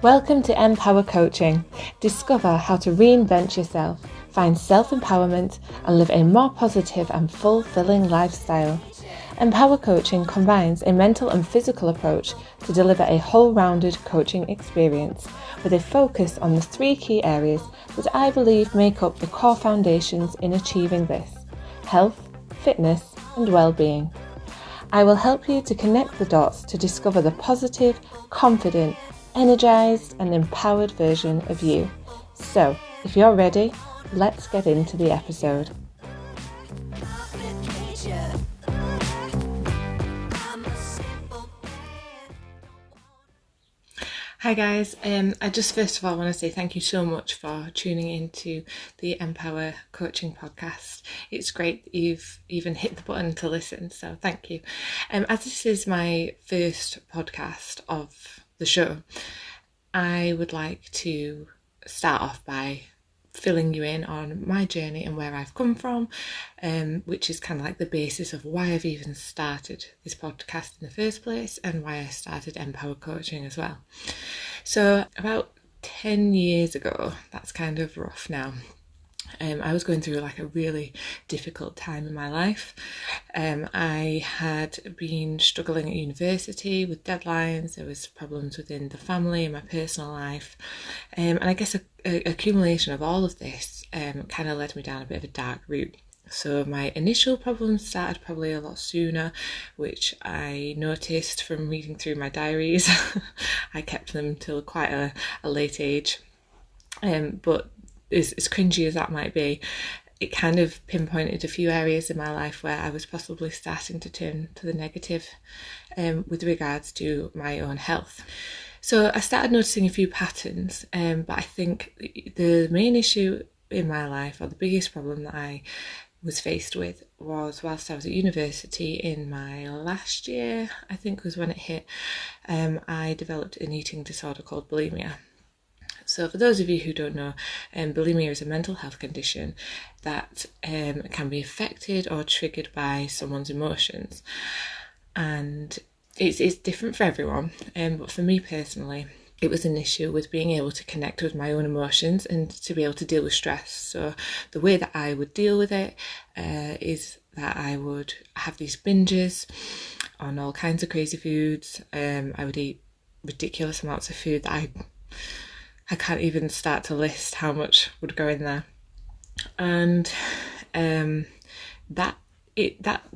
Welcome to Em.Powercoaching. Discover how to reinvent yourself, find self-empowerment and live a more positive and fulfilling lifestyle. Em.Powercoaching combines a mental and physical approach to deliver a whole-rounded coaching experience with a focus on the 3 key areas that I believe make up the core foundations in achieving this: health, fitness and well-being. I will help you to connect the dots to discover the positive, confident, energized and empowered version of you. So, if you're ready, let's get into the episode. Hi guys, I just first of all want to say thank you so much for tuning into the Empower Coaching podcast. It's great that you've even hit the button to listen, so thank you. As this is my first podcast of the show, I would like to start off by filling you in on my journey and where I've come from, which is kind of like the basis of why I've even started this podcast in the first place and why I started Empower Coaching as well. So about 10 years ago, that's kind of rough now, I was going through like a really difficult time in my life. I had been struggling at university with deadlines. There was problems within the family and my personal life. And I guess a accumulation of all of this kind of led me down a bit of a dark route. So my initial problems started probably a lot sooner, which I noticed from reading through my diaries. I kept them till quite a late age. But as cringy as that might be, it kind of pinpointed a few areas in my life where I was possibly starting to turn to the negative with regards to my own health. So I started noticing a few patterns, but I think the main issue in my life, or the biggest problem that I was faced with, was whilst I was at university in my last year, I think was when it hit, I developed an eating disorder called bulimia. So for those of you who don't know, bulimia is a mental health condition that can be affected or triggered by someone's emotions. And it's different for everyone, but for me personally, it was an issue with being able to connect with my own emotions and to be able to deal with stress. So the way that I would deal with it is that I would have these binges on all kinds of crazy foods. I would eat ridiculous amounts of food that I can't even start to list how much would go in there. And that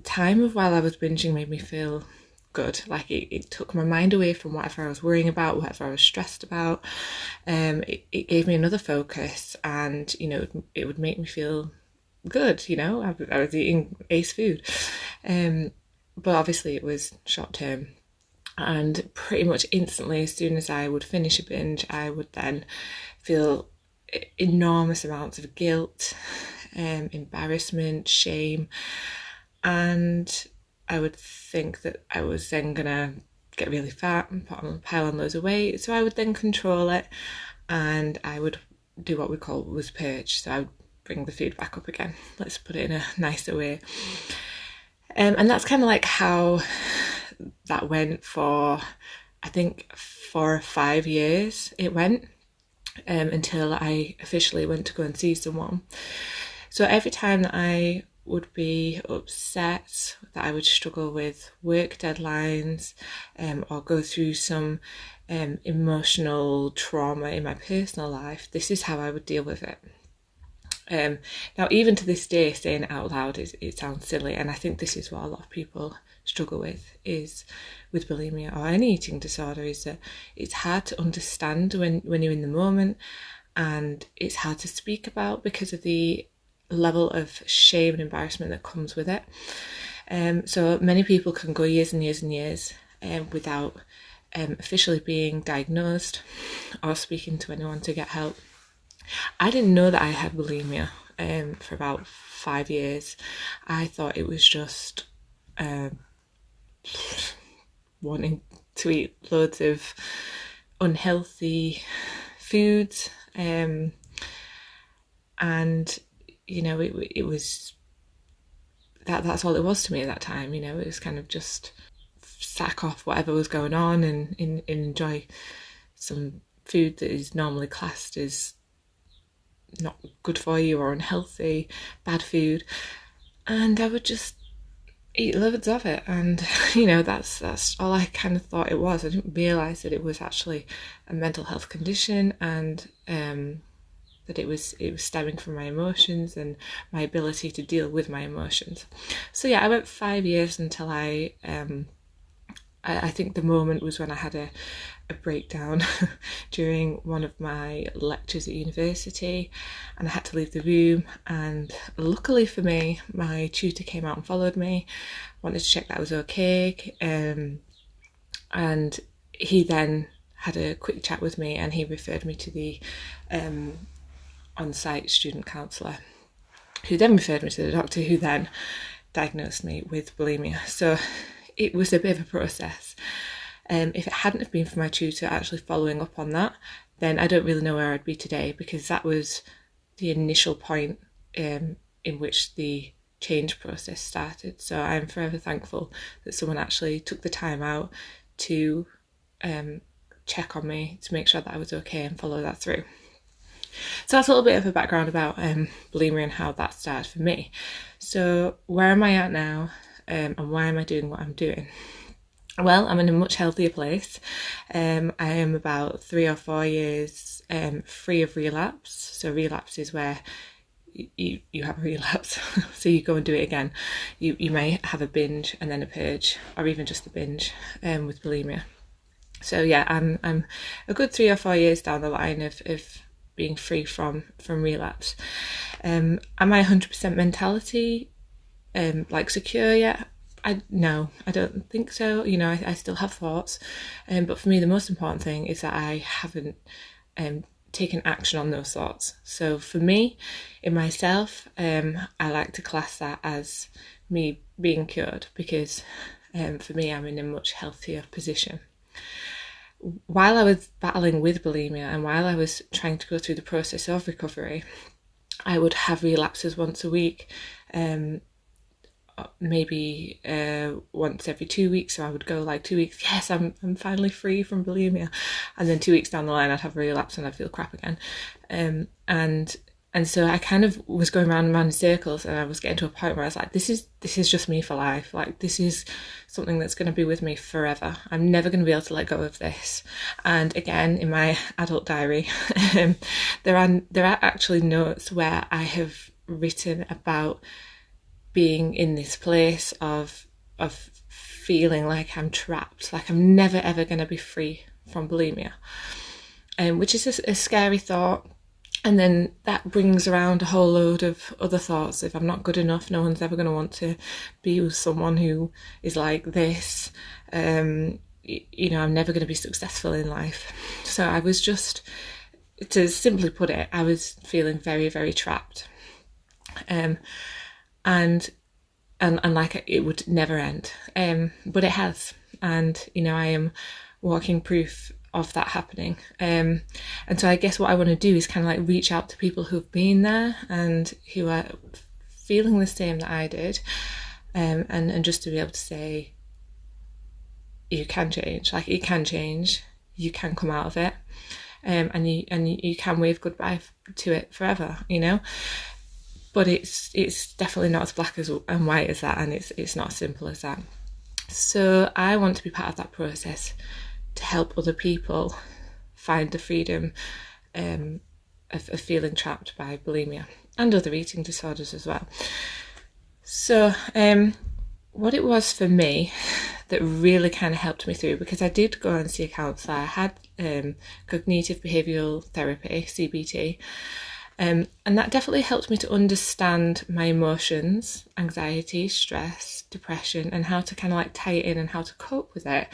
time of while I was binging made me feel good. Like it took my mind away from whatever I was worrying about, whatever I was stressed about. It gave me another focus, and it would make me feel good. I was eating ace food, but obviously it was short term. And pretty much instantly, as soon as I would finish a binge, I would then feel enormous amounts of guilt, embarrassment, shame, and I would think that I was then gonna get really fat and pile on loads of weight. So I would then control it, and I would do what we call was purge. So I would bring the food back up again. Let's put it in a nicer way. And that's kind of like how that went for, I think, 4 or 5 years it went, until I officially went to go and see someone. So every time that I would be upset, that I would struggle with work deadlines, or go through some emotional trauma in my personal life, this is how I would deal with it. Now, even to this day, saying it out loud, it sounds silly, and I think this is what a lot of people struggle with bulimia or any eating disorder, is that it's hard to understand when you're in the moment, and it's hard to speak about because of the level of shame and embarrassment that comes with it. So many people can go years and years and years without officially being diagnosed or speaking to anyone to get help. I didn't know that I had bulimia for about 5 years. I thought it was just wanting to eat loads of unhealthy foods, and it was that's all it was to me at that time. It was kind of just sack off whatever was going on and enjoy some food that is normally classed as not good for you or unhealthy, bad food, and I would just eat loads of it. And that's all I kind of thought it was. I didn't realise that it was actually a mental health condition, and that it was stemming from my emotions and my ability to deal with my emotions. So yeah, I went 5 years until I think the moment was when I had a breakdown during one of my lectures at university, and I had to leave the room, and luckily for me, my tutor came out and followed me, wanted to check that I was okay, and he then had a quick chat with me, and he referred me to the on-site student counsellor, who then referred me to the doctor, who then diagnosed me with bulimia. So it was a bit of a process. If it hadn't have been for my tutor actually following up on that, then I don't really know where I'd be today, because that was the initial point in which the change process started. So I'm forever thankful that someone actually took the time out to check on me, to make sure that I was okay, and follow that through. So that's a little bit of a background about bulimia and how that started for me. So where am I at now, and why am I doing what I'm doing? Well, I'm in a much healthier place. I am about 3 or 4 years free of relapse. So relapse is where you have a relapse, so you go and do it again. You may have a binge and then a purge, or even just a binge with bulimia. So yeah, I'm a good 3 or 4 years down the line of being free from relapse. Am I 100% mentality secure yet? No, I don't think so. I still have thoughts, but for me the most important thing is that I haven't taken action on those thoughts. So for me, in myself, I like to class that as me being cured, because for me, I'm in a much healthier position. While I was battling with bulimia, and while I was trying to go through the process of recovery, I would have relapses once a week, maybe once every 2 weeks. So I would go 2 weeks, yes, I'm finally free from bulimia, and then 2 weeks down the line I'd have a relapse and I'd feel crap again, and so I kind of was going round and round in circles, and I was getting to a point where I was like, this is just me for life. This is something that's going to be with me forever. I'm never going to be able to let go of this. And again, in my adult diary, there are actually notes where I have written about being in this place of feeling like I'm trapped, like I'm never ever going to be free from bulimia, which is a scary thought. And then that brings around a whole load of other thoughts. If I'm not good enough, no one's ever going to want to be with someone who is like this. I'm never going to be successful in life. So I was just, to simply put it, I was feeling very, very trapped. And like it would never end. But it has. And, I am walking proof of that happening. And so I guess what I want to do is kind of reach out to people who've been there and who are feeling the same that I did. And just to be able to say, you can change. It can change. You can come out of it. And you can wave goodbye to it forever, But it's definitely not as black and white as that, and it's not as simple as that. So I want to be part of that process to help other people find the freedom of feeling trapped by bulimia and other eating disorders as well. So what it was for me that really kind of helped me through, because I did go and see a counsellor. I had cognitive behavioural therapy, CBT, and that definitely helped me to understand my emotions, anxiety, stress, depression, and how to kind of tie it in and how to cope with it.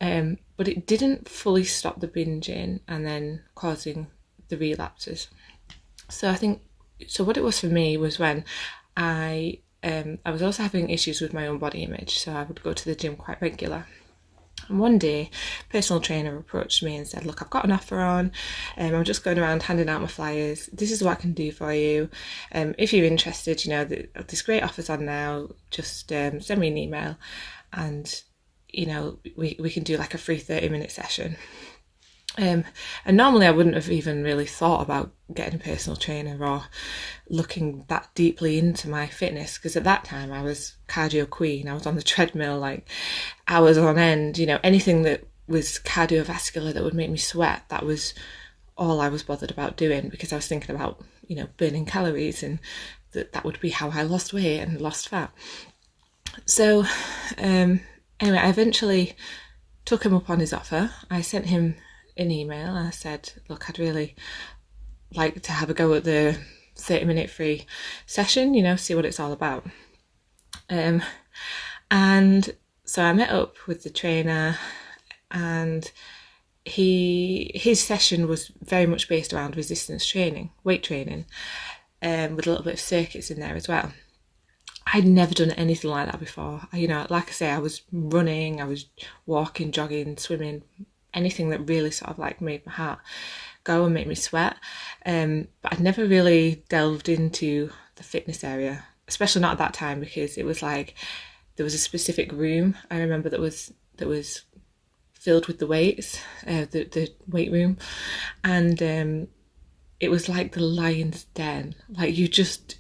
But it didn't fully stop the binging and then causing the relapses. So what it was for me was when I was also having issues with my own body image. So I would go to the gym quite regular. And one day, a personal trainer approached me and said, look, I've got an offer on. I'm just going around handing out my flyers. This is what I can do for you. If you're interested, there's great offers on now. Just send me an email, and we can do a free 30-minute session. And normally I wouldn't have even really thought about getting a personal trainer or looking that deeply into my fitness, because at that time I was cardio queen. I was on the treadmill like hours on end. Anything that was cardiovascular that would make me sweat, that was all I was bothered about doing, because I was thinking about burning calories, and that would be how I lost weight and lost fat. So anyway, I eventually took him up on his offer. I sent him an email. I said, look, I'd really like to have a go at the 30-minute free session, see what it's all about. And so I met up with the trainer, and his session was very much based around resistance training, weight training, with a little bit of circuits in there as well. I'd never done anything like that before. Like I say, I was running, I was walking, jogging, swimming, anything that really sort of like made my heart go and make me sweat. But I'd never really delved into the fitness area, especially not at that time, because it was like there was a specific room I remember that was filled with the weights, the weight room, and it was like the lion's den. Like you just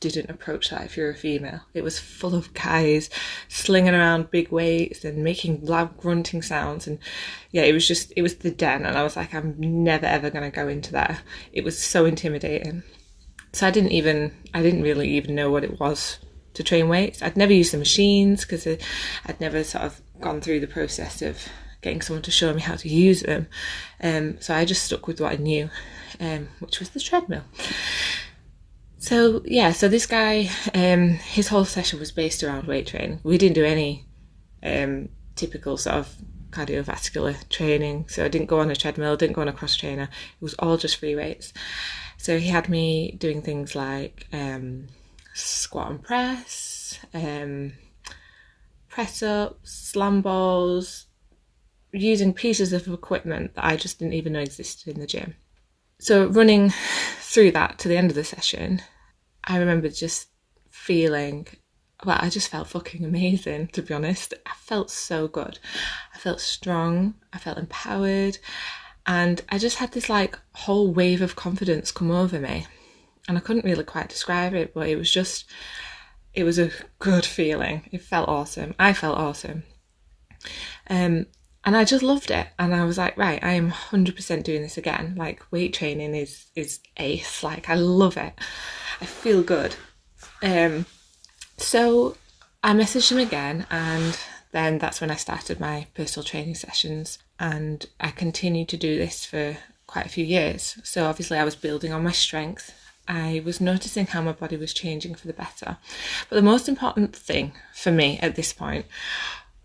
didn't approach that if you're a female. It was full of guys slinging around big weights and making loud grunting sounds, and yeah, it was the den. And I was like, I'm never ever going to go into that. It was so intimidating. So I didn't really even know what it was to train weights. I'd never used the machines because I'd never sort of gone through the process of getting someone to show me how to use them. So I just stuck with what I knew, which was the treadmill. So this guy, his whole session was based around weight training. We didn't do any typical sort of cardiovascular training. So I didn't go on a treadmill, didn't go on a cross trainer. It was all just free weights. So he had me doing things like squat and press, press ups, slam balls, using pieces of equipment that I just didn't even know existed in the gym. So running through that to the end of the session, I remember just feeling, I just felt fucking amazing, to be honest. I felt so good. I felt strong, I felt empowered, and I just had this like whole wave of confidence come over me. And I couldn't really quite describe it, but it was a good feeling. It felt awesome. I felt awesome. And I just loved it. And I was like, right, I am 100% doing this again. Like, weight training is ace. Like, I love it. I feel good. So I messaged him again, and then that's when I started my personal training sessions. And I continued to do this for quite a few years. So obviously I was building on my strength. I was noticing how my body was changing for the better. But the most important thing for me at this point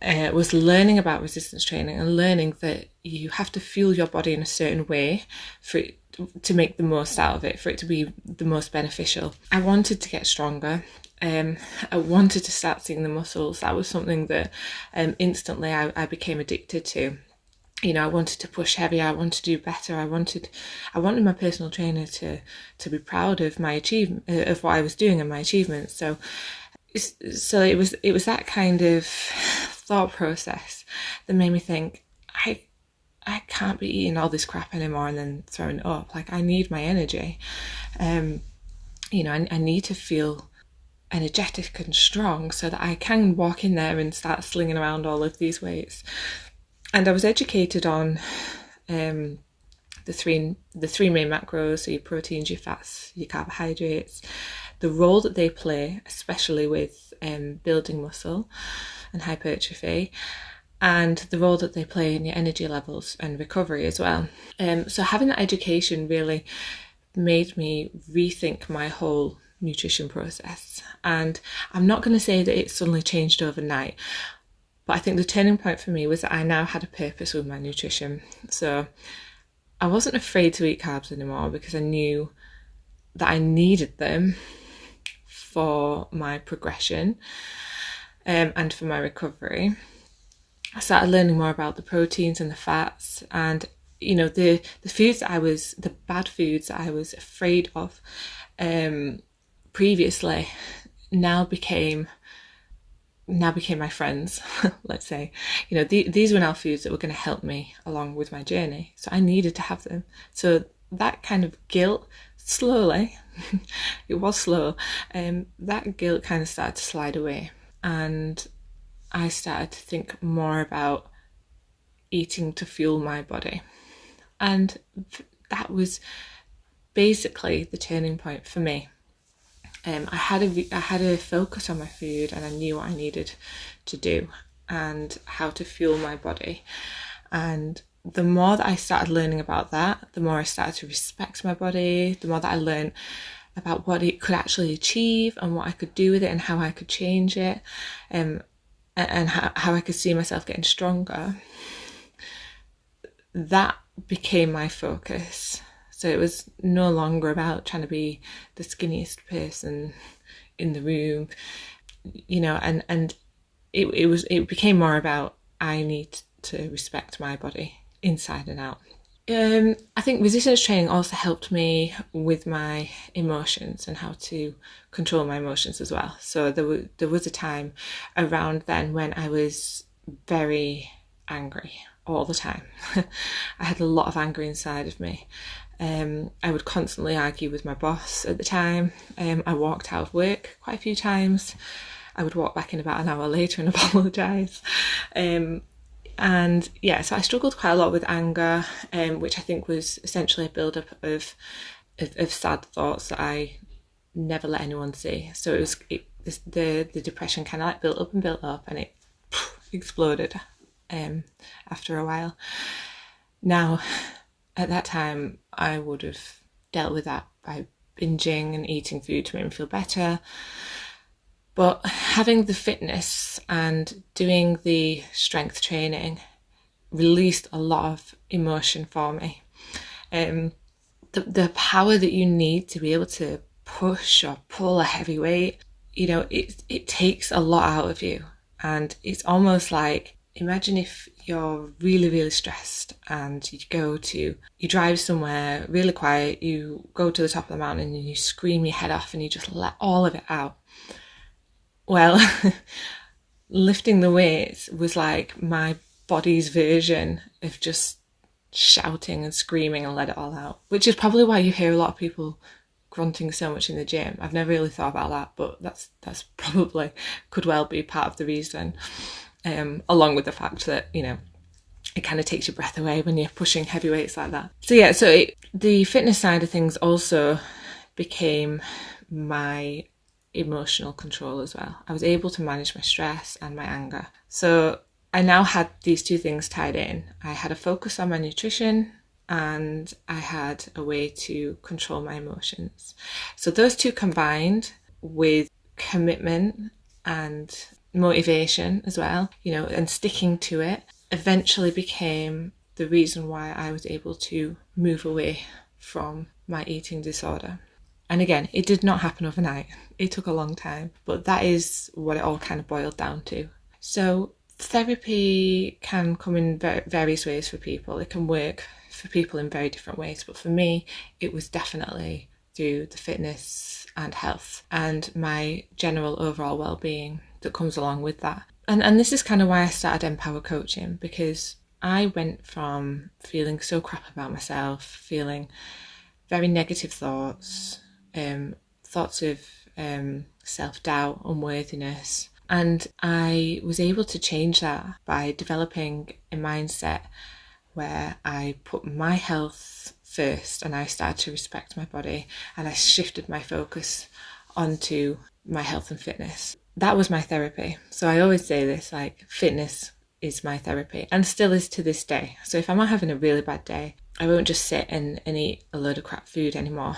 was learning about resistance training and learning that you have to fuel your body in a certain way for it to make the most out of it, for it to be the most beneficial. I wanted to get stronger. I wanted to start seeing the muscles. That was something that instantly I became addicted to. I wanted to push heavier. I wanted to do better. I wanted my personal trainer to be proud of my achievement, of what I was doing and my achievements. So it was that kind of thought process that made me think, I can't be eating all this crap anymore and then throwing it up. Like, I need my energy. I need to feel energetic and strong so that I can walk in there and start slinging around all of these weights. And I was educated on the three main macros, so your proteins, your fats, your carbohydrates, the role that they play, especially with building muscle and hypertrophy, and the role that they play in your energy levels and recovery as well. So having that education really made me rethink my whole nutrition process. And I'm not going to say that it suddenly changed overnight, but I think the turning point for me was that I now had a purpose with my nutrition. So I wasn't afraid to eat carbs anymore because I knew that I needed them for my progression and for my recovery. I started learning more about the proteins and the fats, and the foods the bad foods that I was afraid of previously now became now became my friends, let's say. These were now foods that were going to help me along with my journey. So I needed to have them. So that kind of guilt, slowly, it was slow, that guilt kind of started to slide away. And I started to think more about eating to fuel my body. And that was basically the turning point for me. I had a focus on my food, and I knew what I needed to do and how to fuel my body. And the more that I started learning about that, the more I started to respect my body, the more that I learned about what it could actually achieve and what I could do with it and how I could change it, and how I could see myself getting stronger. That became my focus. So it was no longer about trying to be the skinniest person in the room, and it became more about, I need to respect my body inside and out. I think resistance training also helped me with my emotions and how to control my emotions as well. So there was a time around then when I was very angry all the time. I had a lot of anger inside of me. I would constantly argue with my boss at the time. I walked out of work quite a few times. I would walk back in about an hour later and apologise. So I struggled quite a lot with anger, which I think was essentially a build-up of sad thoughts that I never let anyone see. So the depression kind of like built up and it exploded after a while. Now, at that time, I would have dealt with that by binging and eating food to make me feel better. But having the fitness and doing the strength training released a lot of emotion for me. The power that you need to be able to push or pull a heavy weight, it takes a lot out of you. And it's almost like, imagine if you're really, really stressed and you drive somewhere really quiet, you go to the top of the mountain and you scream your head off and you just let all of it out. Well, lifting the weights was like my body's version of just shouting and screaming and let it all out, which is probably why you hear a lot of people grunting so much in the gym. I've never really thought about that, but that's probably could well be part of the reason, along with the fact that, it kind of takes your breath away when you're pushing heavy weights like that. So the fitness side of things also became my emotional control as well. I was able to manage my stress and my anger. So I now had these two things tied in. I had a focus on my nutrition and I had a way to control my emotions. So those two combined with commitment and motivation as well, and sticking to it, eventually became the reason why I was able to move away from my eating disorder. And again, it did not happen overnight. It took a long time, but that is what it all kind of boiled down to. So therapy can come in various ways for people. It can work for people in very different ways, but for me, it was definitely through the fitness and health and my general overall well-being that comes along with that. And this is kind of why I started Em.Powercoaching, because I went from feeling so crap about myself, feeling very negative thoughts, thoughts of self-doubt, unworthiness. And I was able to change that by developing a mindset where I put my health first and I started to respect my body and I shifted my focus onto my health and fitness. That was my therapy. So I always say this, like, fitness is my therapy and still is to this day. So if I'm not having a really bad day, I won't just sit and eat a load of crap food anymore.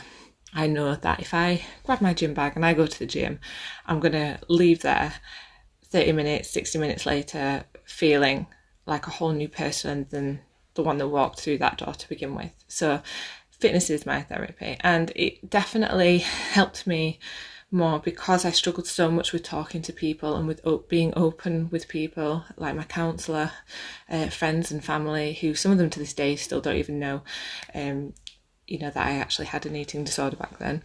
I know that if I grab my gym bag and I go to the gym, I'm going to leave there 30 minutes, 60 minutes later feeling like a whole new person than the one that walked through that door to begin with. So fitness is my therapy, and it definitely helped me more because I struggled so much with talking to people and with being open with people, like my counsellor, friends and family, who some of them to this day still don't even know that I actually had an eating disorder back then.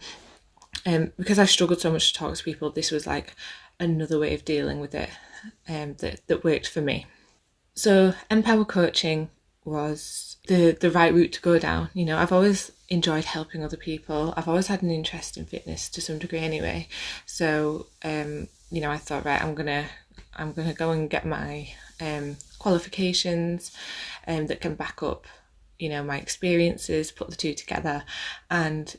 Because I struggled so much to talk to people, this was like another way of dealing with it that worked for me. So Em.Powercoaching was the right route to go down. I've always enjoyed helping other people. I've always had an interest in fitness to some degree anyway. So I thought, right, I'm gonna go and get my qualifications that can back up my experiences, put the two together, and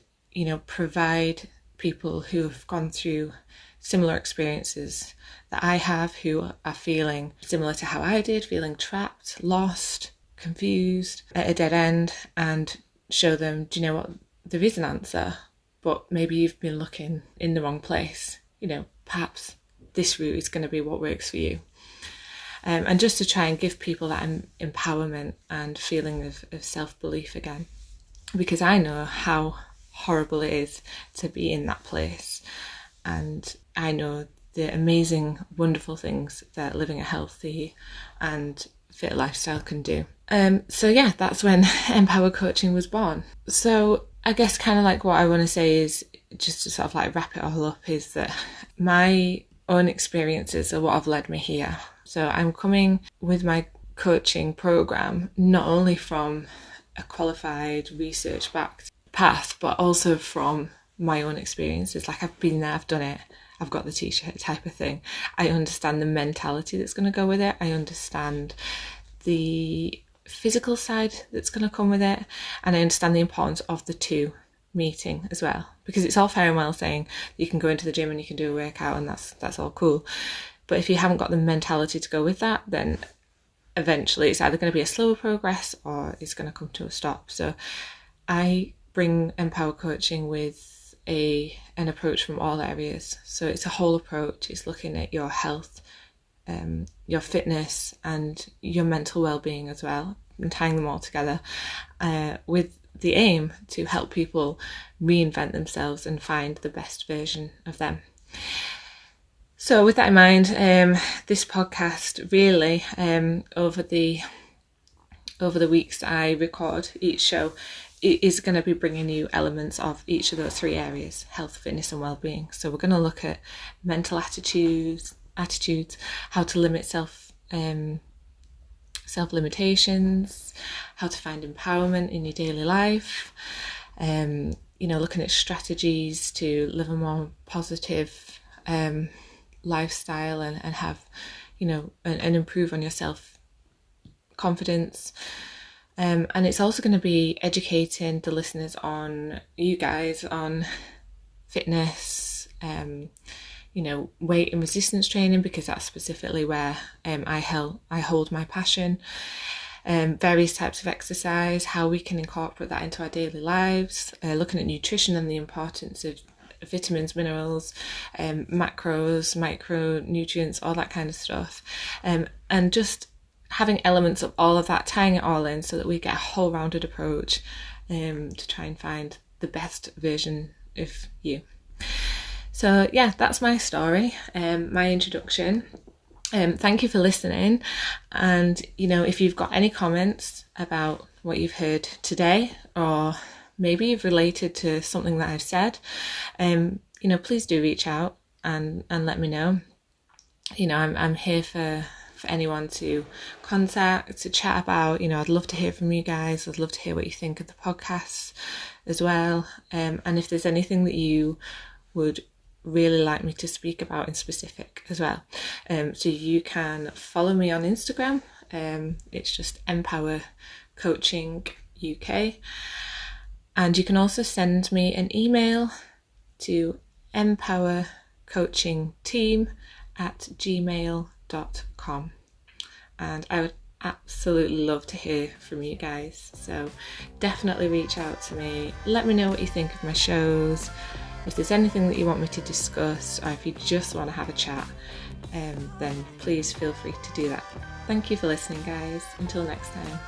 provide people who have gone through similar experiences that I have, who are feeling similar to how I did, feeling trapped, lost, confused, at a dead end, and show them, do you know what, there is an answer, but maybe you've been looking in the wrong place. Perhaps this route is going to be what works for you. And just to try and give people that empowerment and feeling of self-belief again, because I know how horrible it is to be in that place, and I know the amazing, wonderful things that living a healthy and fit lifestyle can do. So that's when Em.Powercoaching was born. So I guess kind of like what I want to say is, just to sort of like wrap it all up, is that my own experiences are what have led me here. So I'm coming with my coaching program not only from a qualified, research-backed path, but also from my own experiences. Like, I've been there, I've done it, I've got the t-shirt type of thing. I understand the mentality that's going to go with it. I understand the physical side that's going to come with it. And I understand the importance of the two meeting as well. Because it's all fair and well saying you can go into the gym and you can do a workout and that's all cool. But if you haven't got the mentality to go with that, then eventually it's either going to be a slower progress or it's going to come to a stop. So I bring Em.Powercoaching with an approach from all areas. So it's a whole approach. It's looking at your health, your fitness, and your mental well-being as well, and tying them all together with the aim to help people reinvent themselves and find the best version of them. So with that in mind, this podcast really, over the weeks that I record each show, it is going to be bringing you elements of each of those three areas: health, fitness and well-being. So we're going to look at mental attitudes, how to limit self-limitations, how to find empowerment in your daily life, looking at strategies to live a more positive lifestyle and have, and improve on your self-confidence. And it's also going to be educating the listeners on fitness, weight and resistance training, because that's specifically where I hold my passion. Various types of exercise, how we can incorporate that into our daily lives, looking at nutrition and the importance of vitamins, minerals, macros, micronutrients, all that kind of stuff. And just having elements of all of that, tying it all in so that we get a whole rounded approach to try and find the best version of you. So that's my story, my introduction. Thank you for listening. And, if you've got any comments about what you've heard today, or maybe you've related to something that I've said, please do reach out and let me know. I'm here for anyone to contact, to chat about. I'd love to hear from you guys. I'd love to hear what you think of the podcast as well. And if there's anything that you would really like me to speak about in specific as well. So you can follow me on Instagram. It's just Em.Powercoaching UK. And you can also send me an email to empowercoachingteam@gmail.com. And I would absolutely love to hear from you guys. So definitely reach out to me. Let me know what you think of my shows. If there's anything that you want me to discuss, or if you just want to have a chat, then please feel free to do that. Thank you for listening, guys. Until next time.